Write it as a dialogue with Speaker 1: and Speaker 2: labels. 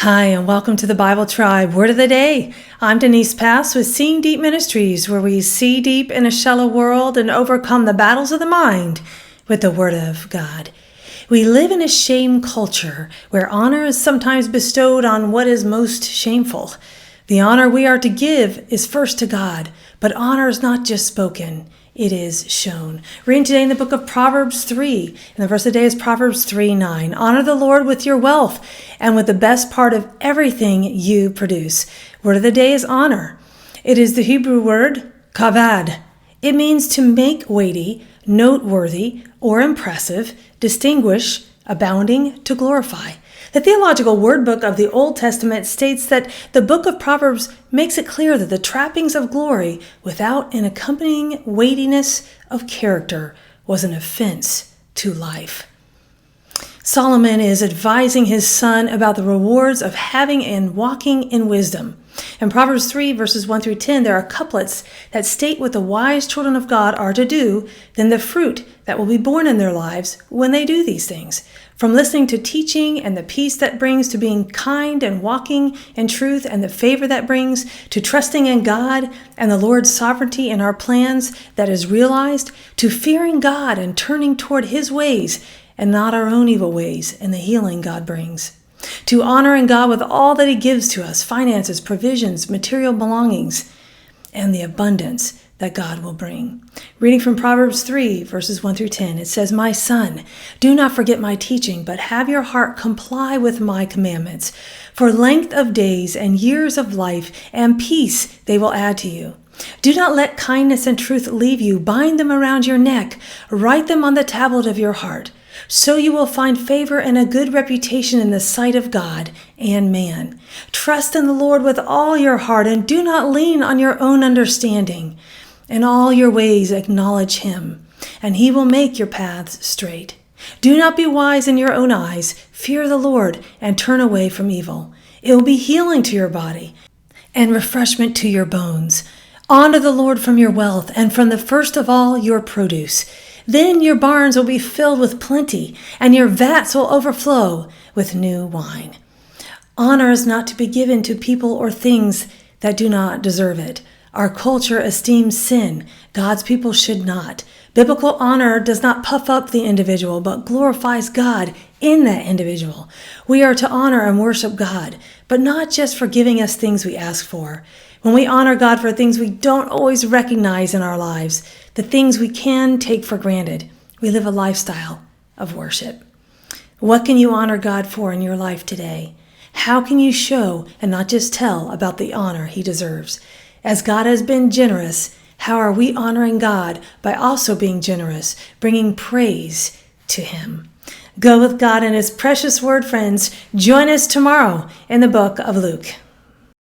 Speaker 1: Hi, and welcome to the Bible Tribe Word of the Day. I'm Denise Pass with Seeing Deep Ministries, where we see deep in a shallow world and overcome the battles of the mind with the Word of God. We live in a shame culture where honor is sometimes bestowed on what is most shameful. The honor we are to give is first to God, but honor is not just spoken. It is shown. Reading today in the book of Proverbs 3. And the verse of the day is Proverbs 3:9. Honor the Lord with your wealth and with the best part of everything you produce. Word of the day is honor. It is the Hebrew word kaw-bad. It means to make weighty, noteworthy, or impressive, distinguish, abounding, to glorify. The theological word book of the Old Testament states that the book of Proverbs makes it clear that the trappings of glory without an accompanying weightiness of character was an offense to life. Solomon is advising his son about the rewards of having and walking in wisdom. In Proverbs 3, verses 1 through 10, there are couplets that state what the wise children of God are to do, then the fruit that will be born in their lives when they do these things. From listening to teaching and the peace that brings, to being kind and walking in truth and the favor that brings, to trusting in God and the Lord's sovereignty in our plans that is realized, to fearing God and turning toward His ways and not our own evil ways, and the healing God brings. To honoring God with all that He gives to us, finances, provisions, material belongings, and the abundance that God will bring. Reading from Proverbs 3, verses 1 through 10, it says, "My son, do not forget my teaching, but have your heart comply with my commandments. For length of days and years of life and peace they will add to you. Do not let kindness and truth leave you. Bind them around your neck. Write them on the tablet of your heart. So you will find favor and a good reputation in the sight of God and man. Trust in the Lord with all your heart and do not lean on your own understanding. In all your ways acknowledge Him, and He will make your paths straight. Do not be wise in your own eyes. Fear the Lord and turn away from evil. It will be healing to your body and refreshment to your bones. Honor the Lord from your wealth and from the first of all your produce. Then your barns will be filled with plenty, and your vats will overflow with new wine." Honor is not to be given to people or things that do not deserve it. Our culture esteems sin. God's people should not. Biblical honor does not puff up the individual, but glorifies God in that individual. We are to honor and worship God, but not just for giving us things we ask for. When we honor God for things we don't always recognize in our lives, the things we can take for granted, we live a lifestyle of worship. What can you honor God for in your life today? How can you show and not just tell about the honor He deserves? As God has been generous, how are we honoring God by also being generous, bringing praise to Him? Go with God and His precious word, friends. Join us tomorrow in the book of Luke.